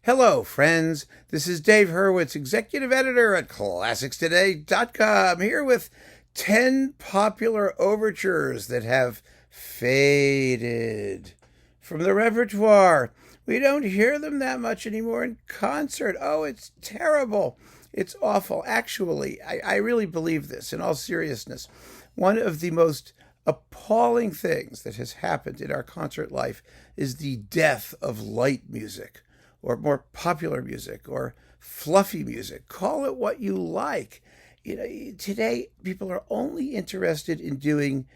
Hello, friends. This is Dave Hurwitz, executive editor at ClassicsToday.com, here with 10 popular overtures that have faded from the repertoire. We don't hear them that much anymore in concert. Oh, it's terrible. It's awful. Actually, I really believe this in all seriousness. One of the most appalling things that has happened in our concert life is the death of light music, or more popular music, or fluffy music. Call it what you like. Today, people are only interested in doing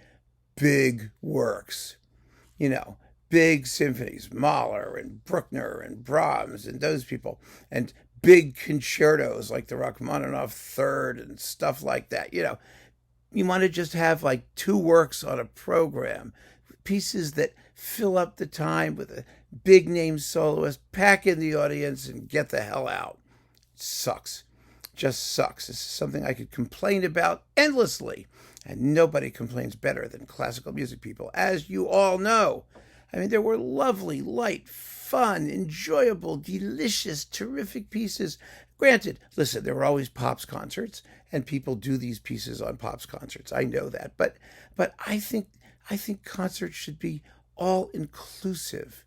big works. Big symphonies, Mahler and Bruckner and Brahms and those people, and big concertos like the Rachmaninoff Third and stuff like that. You want to just have like 2 works on a program, pieces that fill up the time with a big name soloist, pack in the audience, and get the hell out. It sucks. Just sucks. This is something I could complain about endlessly, and nobody complains better than classical music people, as you all know. There were lovely, light, fun, enjoyable, delicious, terrific pieces. Granted, listen, there were always Pops concerts, and people do these pieces on Pops concerts. I know that, but I think concerts should be all-inclusive.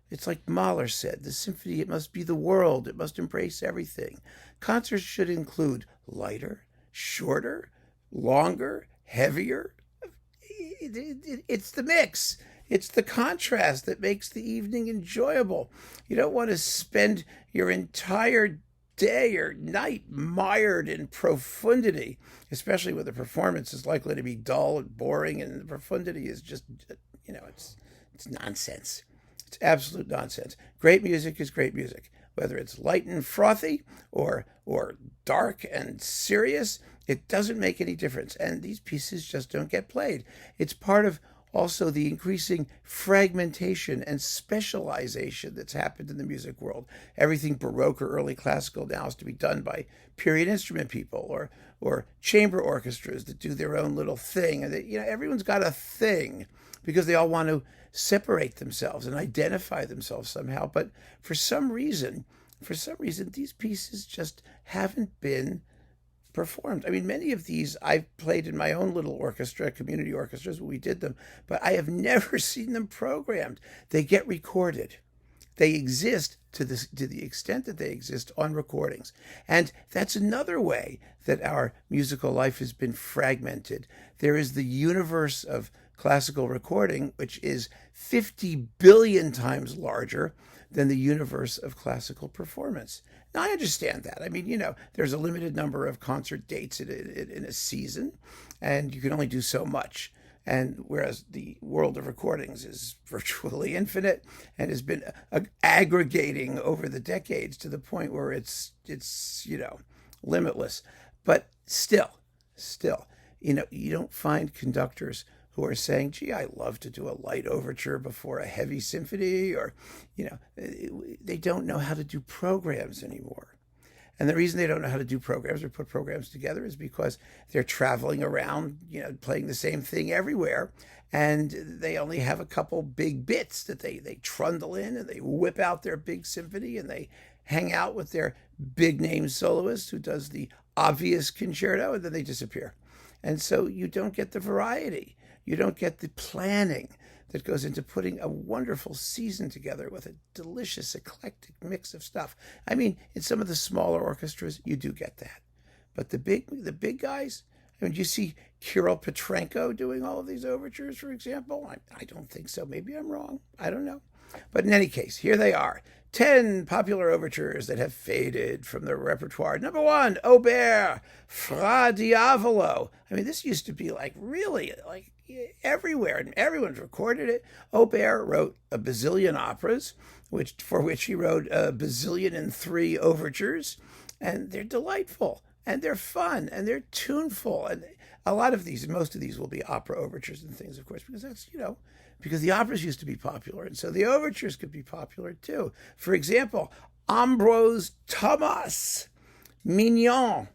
It's like Mahler said, the symphony, it must be the world. It must embrace everything. Concerts should include lighter, shorter, longer, heavier. It's the mix. It's the contrast that makes the evening enjoyable. You don't want to spend your entire day or night mired in profundity, especially when the performance is likely to be dull and boring, and the profundity is just, it's nonsense. It's absolute nonsense. Great music is great music. Whether it's light and frothy or dark and serious, it doesn't make any difference. And these pieces just don't get played. It's part of also the increasing fragmentation and specialization that's happened in the music world. Everything Baroque or early classical now is to be done by period instrument people or chamber orchestras that do their own little thing. And everyone's got a thing because they all want to separate themselves and identify themselves somehow. But for some reason, these pieces just haven't been performed. Many of these I've played in my own little orchestra, community orchestras, where we did them, but I have never seen them programmed. They get recorded. They exist to the extent that they exist on recordings. And that's another way that our musical life has been fragmented. There is the universe of classical recording, which is 50 billion times larger than the universe of classical performance. Now, I understand that. There's a limited number of concert dates in a season, and you can only do so much. And whereas the world of recordings is virtually infinite and has been aggregating over the decades to the point where it's limitless. But still, you don't find conductors who are saying, gee, I love to do a light overture before a heavy symphony, or, they don't know how to do programs anymore. And the reason they don't know how to do programs or put programs together is because they're traveling around, playing the same thing everywhere. And they only have a couple big bits that they trundle in, and they whip out their big symphony, and they hang out with their big name soloist who does the obvious concerto, and then they disappear. And so you don't get the variety. You don't get the planning that goes into putting a wonderful season together with a delicious, eclectic mix of stuff. In some of the smaller orchestras, you do get that. But the big guys, do you see Kirill Petrenko doing all of these overtures, for example? I don't think so. Maybe I'm wrong. I don't know. But in any case, here they are. 10 popular overtures that have faded from the repertoire. Number 1, Auber, Fra Diavolo. This used to be really everywhere, and everyone's recorded it. Auber wrote a bazillion operas, for which he wrote a bazillion and 3 overtures, and they're delightful, and they're fun, and they're tuneful, and most of these will be opera overtures and things, of course, because that's, because the operas used to be popular, and so the overtures could be popular too. For example, Ambroise Thomas, Mignon.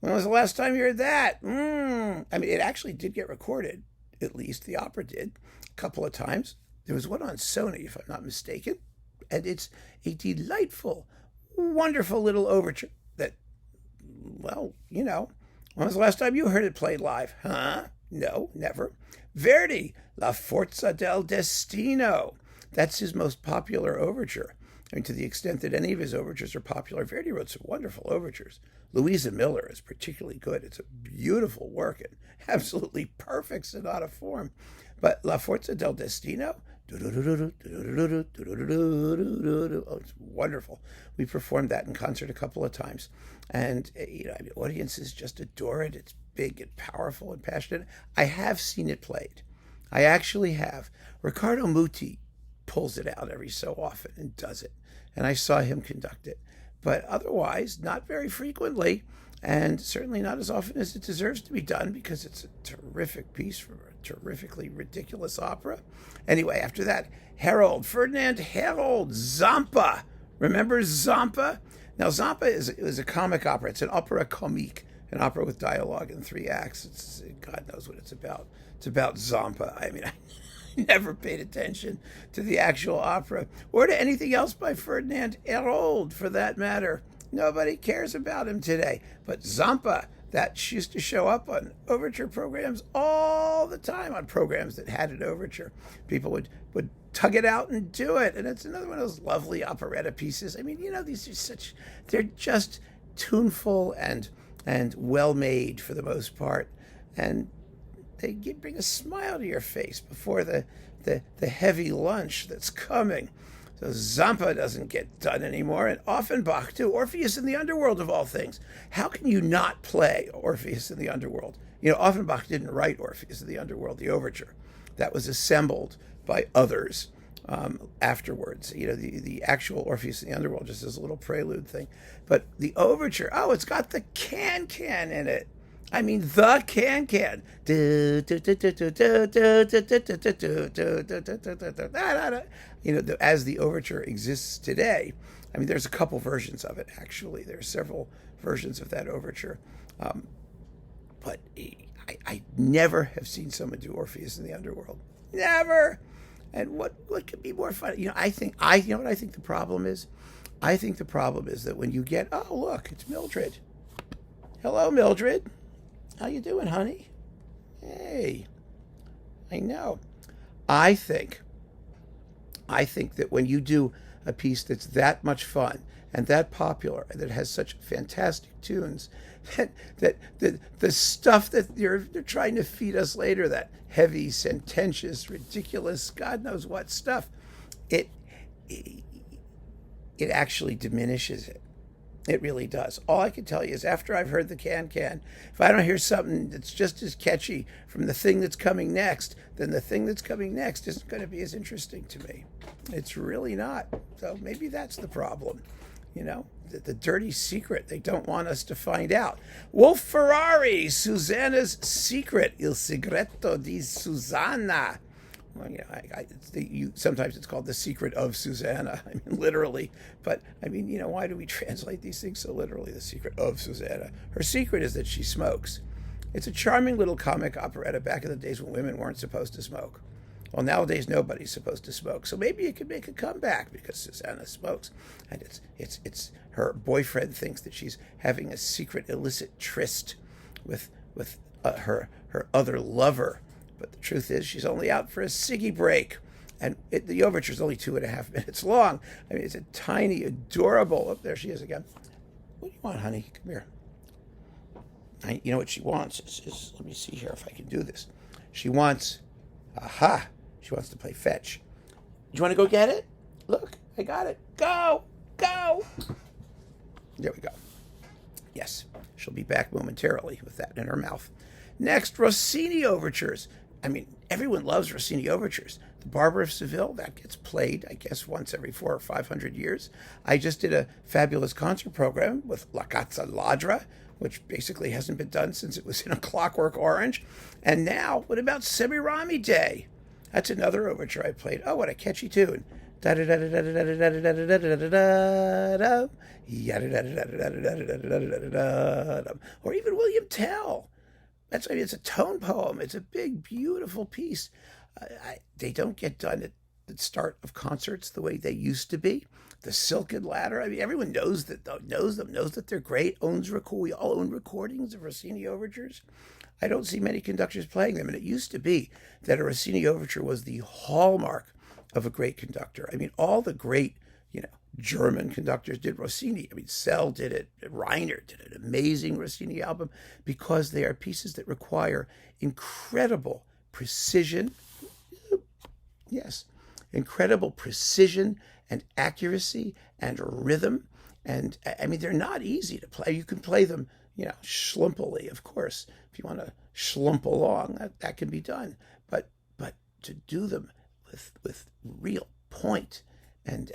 When was the last time you heard that? It actually did get recorded. At least the opera did, a couple of times. There was one on Sony, if I'm not mistaken, and it's a delightful, wonderful little overture that, well, when was the last time you heard it played live? Huh? No, never. Verdi, La Forza del Destino. That's his most popular overture. I mean, to the extent that any of his overtures are popular, Verdi wrote some wonderful overtures. Louisa Miller is particularly good. It's a beautiful work and absolutely perfect sonata form. But La Forza del Destino, oh, it's wonderful. We performed that in concert a couple of times. And, audiences just adore it. It's big and powerful and passionate. I have seen it played. I actually have. Riccardo Muti pulls it out every so often and does it. And I saw him conduct it. But otherwise, not very frequently, and certainly not as often as it deserves to be done, because it's a terrific piece from a terrifically ridiculous opera. Anyway, after that, Hérold, Ferdinand Hérold, Zampa. Remember Zampa? Now, Zampa is a comic opera. It's an opera comique, an opera with dialogue in 3 acts. God knows what it's about. It's about Zampa. I mean, I never paid attention to the actual opera or to anything else by Ferdinand Hérold, for that matter. Nobody cares about him today. But Zampa, that used to show up on overture programs all the time, on programs that had an overture. People would tug it out and do it. And it's another one of those lovely operetta pieces. I mean, these are they're just tuneful and well-made for the most part. And they bring a smile to your face before the heavy lunch that's coming. So Zampa doesn't get done anymore, and Offenbach too. Orpheus in the Underworld, of all things. How can you not play Orpheus in the Underworld? Offenbach didn't write Orpheus in the Underworld, the overture. That was assembled by others afterwards. The actual Orpheus in the Underworld just is a little prelude thing. But the overture, it's got the can-can in it. I mean, the can-can. As the overture exists today. I mean, there's a couple versions of it, actually. There's several versions of that overture. But I never have seen someone do Orpheus in the Underworld. Never! And what could be more fun? I think the problem is? I think the problem is that when you get, oh, look, it's Mildred. Hello, Mildred. How you doing, honey? Hey, I know. I think that when you do a piece that's that much fun and that popular and that has such fantastic tunes, that the stuff that they're trying to feed us later, that heavy, sententious, ridiculous, God knows what stuff, it actually diminishes it. It really does. All I can tell you is, after I've heard the can-can, if I don't hear something that's just as catchy from the thing that's coming next, then the thing that's coming next isn't going to be as interesting to me. It's really not. So maybe that's the problem. The dirty secret they don't want us to find out. Wolf-Ferrari, Susana's secret, Il segreto di Susana. Well, sometimes it's called The Secret of Susana. I mean, literally. But, why do we translate these things so literally? The Secret of Susana. Her secret is that she smokes. It's a charming little comic operetta back in the days when women weren't supposed to smoke. Well, nowadays nobody's supposed to smoke. So maybe it could make a comeback because Susana smokes. And it's her boyfriend thinks that she's having a secret illicit tryst with her other lover. But the truth is, she's only out for a ciggy break. And the overture is only 2.5 minutes long. I mean, it's a tiny, adorable... Oh, there she is again. What do you want, honey? Come here. You know what she wants is... Let me see here if I can do this. She wants... Aha! She wants to play fetch. Do you want to go get it? Look, I got it. Go! Go! There we go. Yes, she'll be back momentarily with that in her mouth. Next, Rossini overtures. I mean, everyone loves Rossini overtures. The Barber of Seville, that gets played, I guess, once every 400 or 500 years. I just did a fabulous concert program with La Cazza Ladra, which basically hasn't been done since it was in A Clockwork Orange. And now, what about Semiramide? That's another overture I played. Oh, what a catchy tune. Or even William Tell. It's a tone poem. It's a big, beautiful piece. They don't get done at the start of concerts the way they used to be. the Silken Ladder. I mean, everyone knows that they're great. We all own recordings of Rossini overtures. I don't see many conductors playing them, and it used to be that a Rossini overture was the hallmark of a great conductor. I mean, all the great, German conductors did Rossini. I mean, Sell did it, Reiner did an amazing Rossini album, because they are pieces that require incredible precision. Yes, incredible precision and accuracy and rhythm. And I mean, they're not easy to play. You can play them, schlumpily, of course. If you want to schlump along, that can be done. But to do them with real point and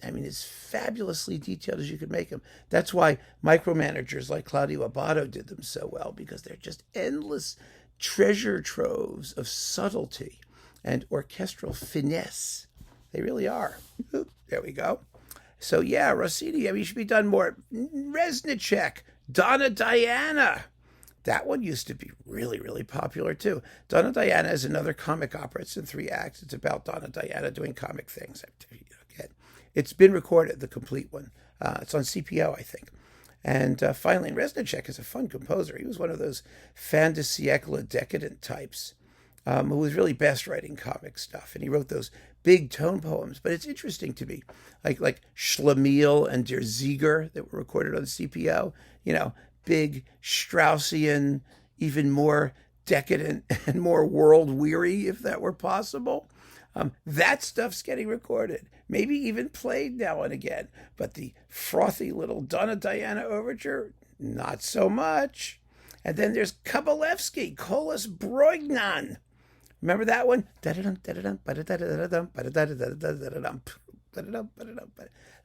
I mean, as fabulously detailed as you could make them. That's why micromanagers like Claudio Abbado did them so well, because they're just endless treasure troves of subtlety and orchestral finesse. They really are. There we go. So yeah, Rossini, I mean, should be done more. Reznicek, Donna Diana. That one used to be really, really popular too. Donna Diana is another comic opera. It's in 3 acts. It's about Donna Diana doing comic things. It's been recorded, the complete one. It's on CPO, I think. And finally, Reznicek is a fun composer. He was one of those fin de siècle decadent types who was really best writing comic stuff. And he wrote those big tone poems. But it's interesting to me, like Schlemiel and Der Sieger that were recorded on CPO, big Straussian, even more decadent and more world-weary, if that were possible. That stuff's getting recorded, maybe even played now and again. But the frothy little Donna Diana overture, not so much. And then there's Kabalevsky, Colas Breugnon. Remember that one?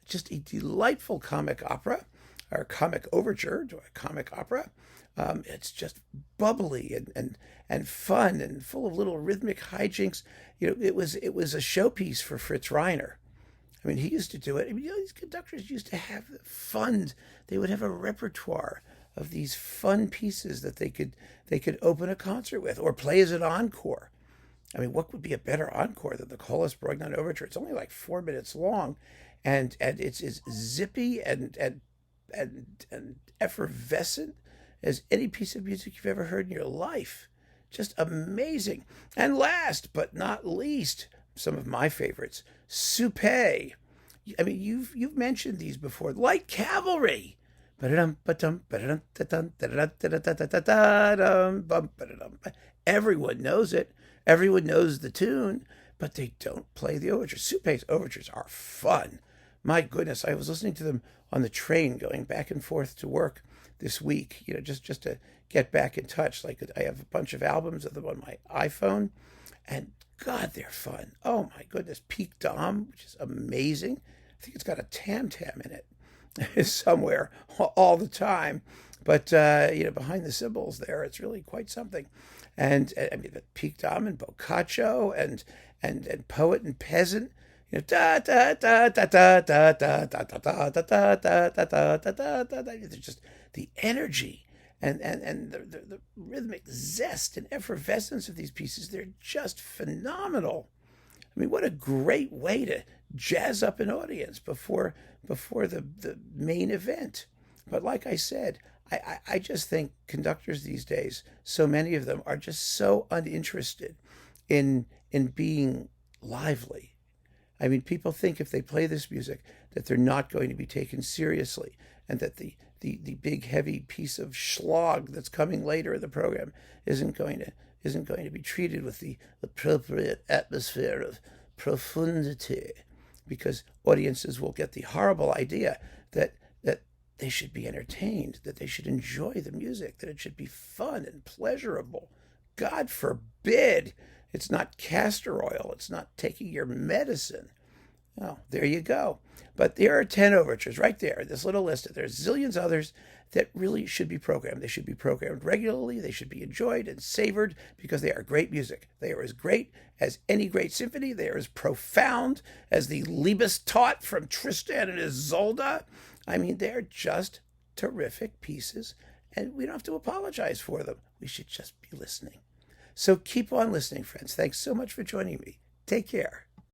Just a delightful comic opera, or comic overture to a comic opera. It's just bubbly and fun and full of little rhythmic hijinks. It was a showpiece for Fritz Reiner. I mean, he used to do it. I mean, these conductors used to have fun. They would have a repertoire of these fun pieces that they could open a concert with or play as an encore. I mean, what would be a better encore than the Colas Breugnon overture? It's only like 4 minutes long, and it's as zippy and effervescent as any piece of music you've ever heard in your life. Just amazing. And last but not least, some of my favorites, Suppé. I mean, you've mentioned these before, like Cavalry. Everyone knows it. Everyone knows the tune, but they don't play the overtures. Suppé's overtures are fun. My goodness, I was listening to them on the train going back and forth to work this week, just to get back in touch. Like, I have a bunch of albums of them on my iPhone, and God, they're fun. Oh my goodness, Peak Dom, which is amazing. I think it's got a tam-tam in it somewhere all the time. But, behind the cymbals there, it's really quite something. And, I mean, the Peak Dom and Boccaccio and Poet and Peasant, da da da da da da da da da da da da da da da da. There's just the energy and the rhythmic zest and effervescence of these pieces. They're just phenomenal. I mean, what a great way to jazz up an audience before the main event. But like I said, I just think conductors these days, so many of them are just so uninterested in being lively. I mean, people think if they play this music that they're not going to be taken seriously, and that the big heavy piece of schlag that's coming later in the program isn't going to be treated with the appropriate atmosphere of profundity, because audiences will get the horrible idea that they should be entertained, that they should enjoy the music, that it should be fun and pleasurable. God forbid. It's not castor oil. It's not taking your medicine. Oh, there you go. But there are 10 overtures right there, this little list. There's zillions others that really should be programmed. They should be programmed regularly. They should be enjoyed and savored, because they are great music. They are as great as any great symphony. They are as profound as the Liebestod from Tristan and Isolde. I mean, they're just terrific pieces, and we don't have to apologize for them. We should just be listening. So keep on listening, friends. Thanks so much for joining me. Take care.